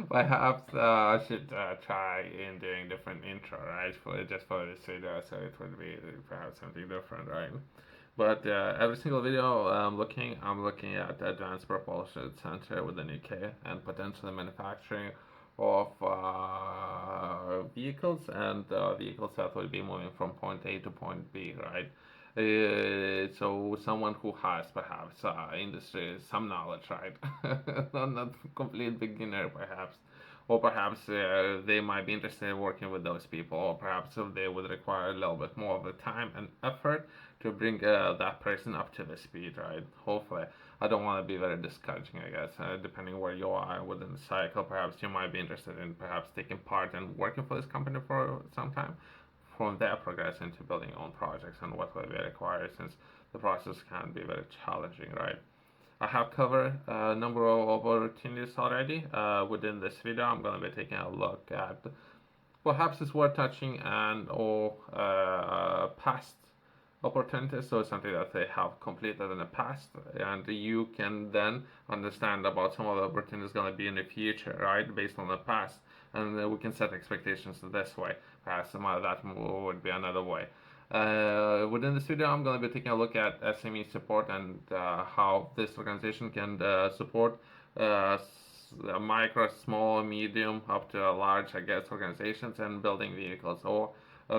Perhaps I should try in doing different intro, right? For just for this video, so it would be perhaps something different, right? But every single video I'm looking at advanced propulsion center within UK and potentially manufacturing of vehicles and vehicles that will be moving from point A to point B, right? So someone who has perhaps industry some knowledge, right? Not complete beginner perhaps, or perhaps they might be interested in working with those people, or perhaps they would require a little bit more of the time and effort to bring that person up to the speed, right? Hopefully, I don't want to be very discouraging, I guess. Depending where you are within the cycle, perhaps you might be interested in perhaps taking part and working for this company for some time. From there, progress into building your own projects and what will be required, since the process can be very challenging, right? I have covered a number of opportunities already. Within this video, I'm going to be taking a look at perhaps it's worth touching and or past opportunities, so something that they have completed in the past, and you can then understand about some of the opportunities going to be in the future, right, based on the past, and we can set expectations this way. Perhaps some of that would be another way. Within this video, I'm going to be taking a look at SME support and how this organization can support micro, small, medium, up to large, I guess, organizations and building vehicles, or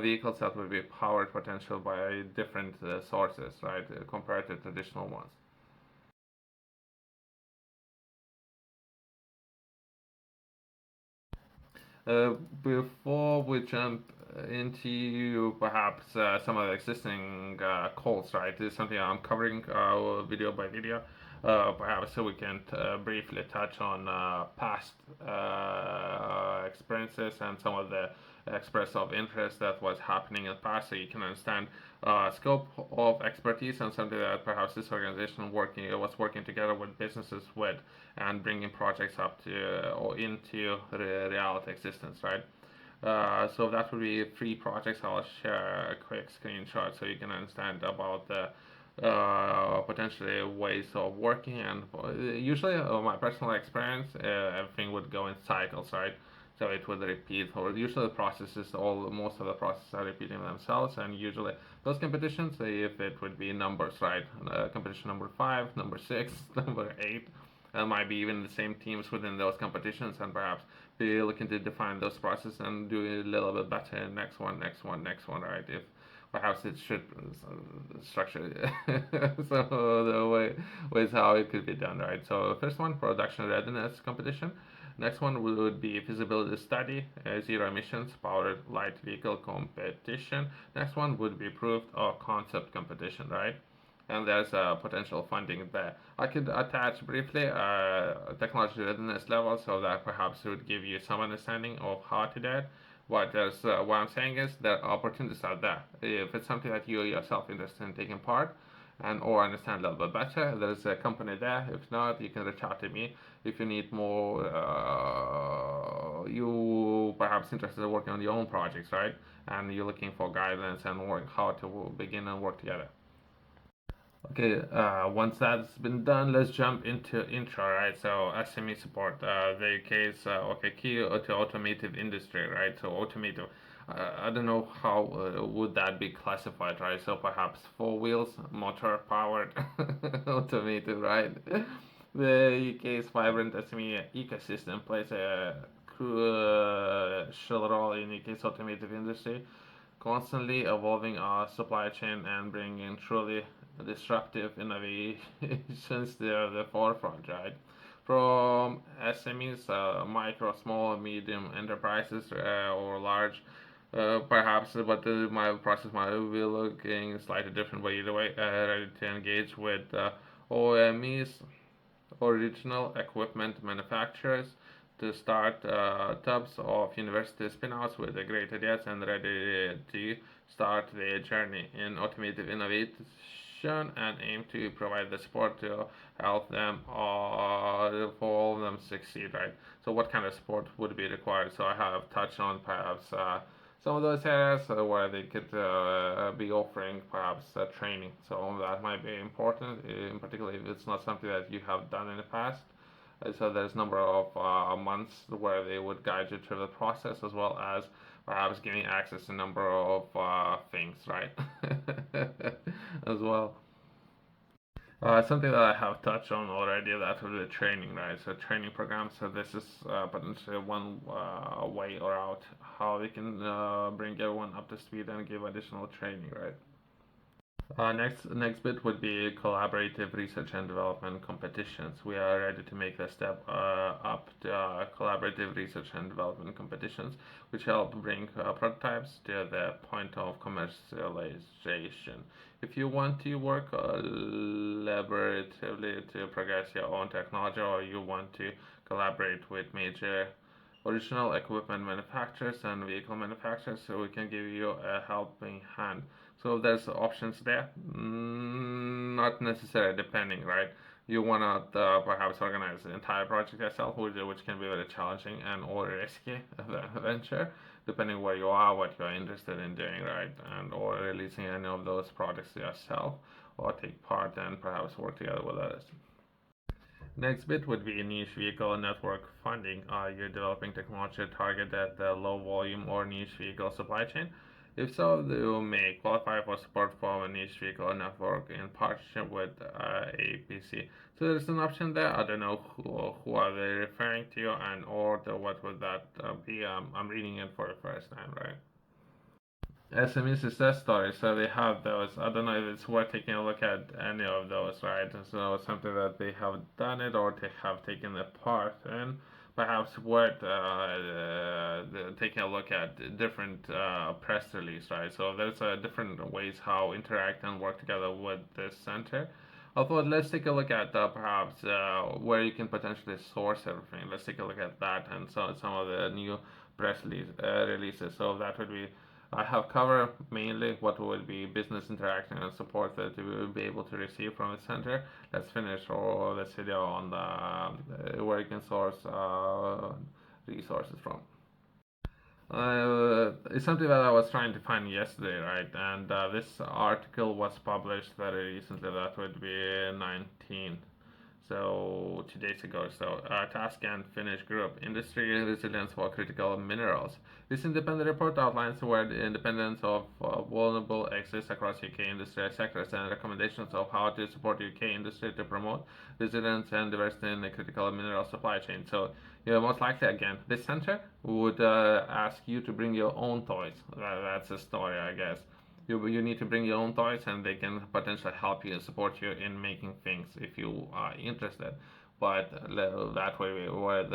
vehicles that will be powered potential by different sources, right, compared to traditional ones. Uh, Before we jump into perhaps some of the existing calls, right, this is something I'm covering video by video. Perhaps so we can briefly touch on past experiences and some of the express of interest that was happening in the past, so you can understand scope of expertise and something that perhaps this organization was working together with businesses with, and bringing projects up to or into reality existence, right? So that would be three projects. I'll share a quick screenshot so you can understand about the potentially ways of working, and usually my personal experience, everything would go in cycles, right? So it would repeat, or usually the processes, all most of the processes are repeating themselves, and usually those competitions, if it would be numbers, right? Competition number 5, number 6, number 8, and might be even the same teams within those competitions, and perhaps be looking to define those processes and do a little bit better next one, next one, next one, right? If perhaps it should structure so the ways how it could be done, right? So first one, production readiness competition. Next one would be feasibility study, zero emissions powered light vehicle competition. Next one would be proof of concept competition, right? And there's potential funding there. I could attach briefly technology readiness level, so that perhaps it would give you some understanding of how to do it. What there's what I'm saying is that opportunities are there. If it's something that you yourself interested in taking part and or understand a little bit better, there's a company there. If not, you can reach out to me if you need more. You perhaps interested in working on your own projects, right? And you're looking for guidance and work how to begin and work together. Okay, once that's been done, let's jump into intro, right? So SME support, the case, okay, key to automotive industry, right? So automotive, I don't know how would that be classified, right? So perhaps four wheels, motor powered, automotive, right? The UK's vibrant SME ecosystem plays a crucial role in UK's automotive industry, constantly evolving our supply chain and bringing truly disruptive innovations to the forefront, right? From SMEs, micro, small, medium enterprises, or large, perhaps, but my process might be looking slightly different, but either way, ready to engage with OMEs, original equipment manufacturers, to start tubs of university spin-outs with the great ideas and ready to start their journey in automotive innovation, and aim to provide the support to help them for them succeed, right? So what kind of support would be required? So I have touched on perhaps some of those areas where they could be offering perhaps training. So that might be important, in particular if it's not something that you have done in the past. So there's a number of months where they would guide you through the process, as well as perhaps giving access to a number of things, right? As well. Something that I have touched on already, that would be training, right? So training programs. So this is potentially one way or out how we can bring everyone up to speed and give additional training, right? Next bit would be collaborative research and development competitions. We are ready to make the step up to collaborative research and development competitions, which help bring prototypes to the point of commercialization. If you want to work collaboratively to progress your own technology, or you want to collaborate with major original equipment manufacturers and vehicle manufacturers, so we can give you a helping hand. So there's options there. Not necessarily, depending, right? You wanna perhaps organize the entire project yourself, which can be very challenging and or risky venture, depending where you are, what you're interested in doing, right? And or releasing any of those products yourself, or take part and perhaps work together with others. Next bit would be niche vehicle network funding. Are you developing technology targeted at the low volume or niche vehicle supply chain? If so, you may qualify for support from a niche vehicle network in partnership with APC. So there's an option there. I don't know who are they referring to, and or what would that be. I'm reading it for the first time, right? SME success stories, so they have those. I don't know if it's worth taking a look at any of those, right? So something that they have done it or they have taken a part in. Perhaps worth taking a look at different press release, right? So there's different ways how interact and work together with this center. Although let's take a look at perhaps where you can potentially source everything. Let's take a look at that and some of the new releases. So that would be I have covered mainly what will be business interaction and support that you will be able to receive from the center. Let's finish all this video on the where you can source resources from. It's something that I was trying to find yesterday, right? And this article was published very recently. That would be 19. So 2 days ago. So task and finish group industry resilience for critical minerals. This independent report outlines where the independence of vulnerable exists across UK industry sectors and recommendations of how to support UK industry to promote resilience and diversity in the critical mineral supply chain. So most likely again, this center would ask you to bring your own toys. That's the story, I guess. You need to bring your own toys, and they can potentially help you and support you in making things if you are interested. But that way, where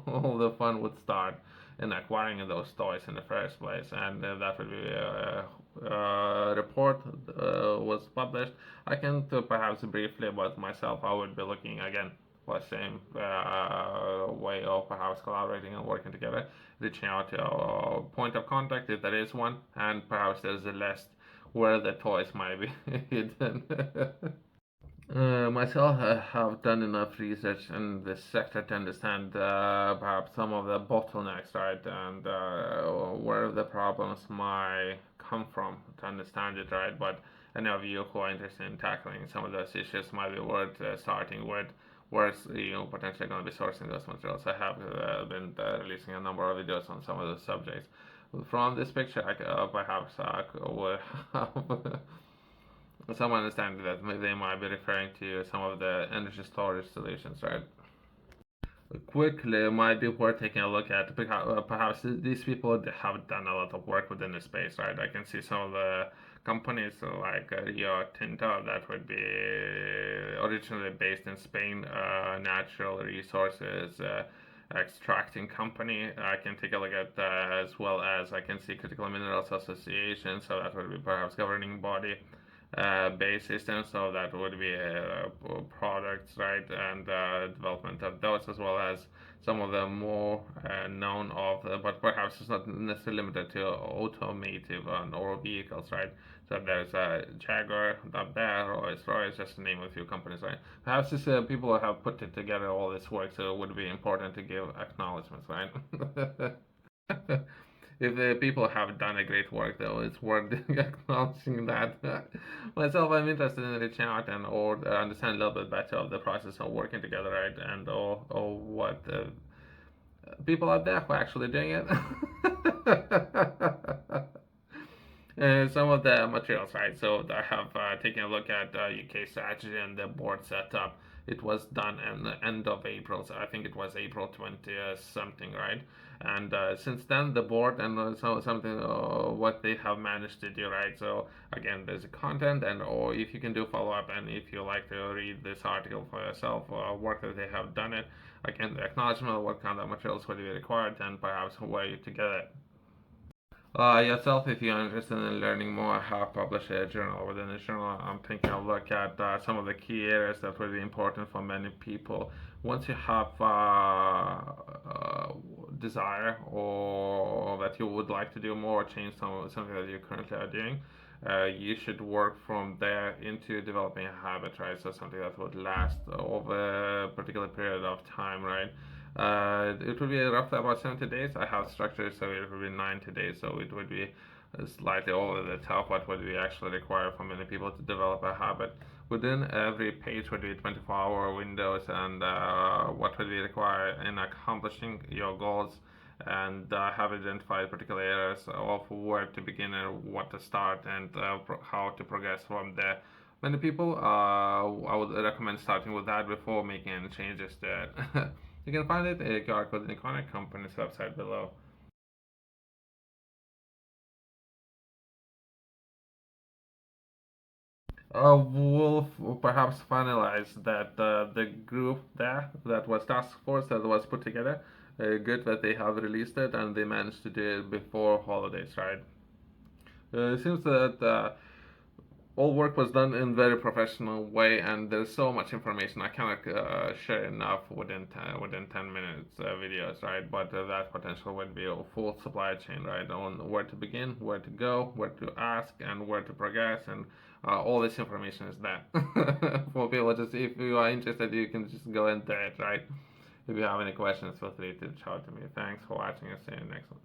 all the fun would start in acquiring those toys in the first place, and that would be a report was published. I can perhaps briefly about myself. I would be looking again for the same way of perhaps collaborating and working together, reaching out to a point of contact if there is one, and perhaps there's a list where the toys might be hidden. Myself, I have done enough research in this sector to understand perhaps some of the bottlenecks, right, and where the problems might come from to understand it, right. But any of you who are interested in tackling some of those issues might be worth starting with. Where's potentially going to be sourcing those materials. I have been releasing a number of videos on some of those subjects. From this picture, perhaps I will have some understanding that they might be referring to some of the energy storage solutions, right? Quickly, it might be worth taking a look at. Perhaps these people have done a lot of work within the space, right? I can see some of the companies like Rio Tinto that would be originally based in Spain, natural resources extracting company. I can take a look at that, as well as I can see Critical Minerals Association, so that would be perhaps governing body base system, so that would be products, right, and development of those, as well as some of the more known of, but perhaps it's not necessarily limited to automotive or vehicles, right? So there's Jaguar, Bear, Rolls-Royce, just to name a few companies, right? Perhaps these people have put it together all this work, so it would be important to give acknowledgements, right? if the people have done a great work, though, it's worth acknowledging that. Myself, I'm interested in reaching out and or understand a little bit better of the process of working together, right? And or what people out there who are actually doing it. Some of the materials, right? So I have taken a look at UK strategy and the board setup. It was done in the end of April, so I think it was April 20th something, right? And since then, the board and something what they have managed to do, right? So again, there's a content, and or if you can do follow up, and if you like to read this article for yourself, work that they have done it, again, the acknowledgement of what kind of materials would be required, and perhaps where you to get it. Yourself, if you're interested in learning more, I have published a journal. Within the journal, I'm taking a look at some of the key areas that will be important for many people. Once you have desire or that you would like to do more, or change something that you currently are doing, you should work from there into developing a habit, right? So something that would last over a particular period of time, right? It would be roughly about 70 days. I have structured so it would be 90 days, so it would be slightly over the top what would we actually require for many people to develop a habit. Within every page would be 24-hour windows and what would be required in accomplishing your goals, and have identified particular areas of where to begin and what to start and how to progress from there. Many people, I would recommend starting with that before making any changes to it. You can find it a QR code in the Connect Company's website below. We'll perhaps finalize that the group there that was task force that was put together. Good that they have released it and they managed to do it before holidays, right? It seems that all work was done in very professional way, and there's so much information I cannot share enough within 10 minutes videos, right? But that potential would be a full supply chain, right? On where to begin, where to go, where to ask, and where to progress, and all this information is there for people. Just if you are interested, you can just go and do it, right? If you have any questions, feel free to reach out to me. Thanks for watching, and see you next one.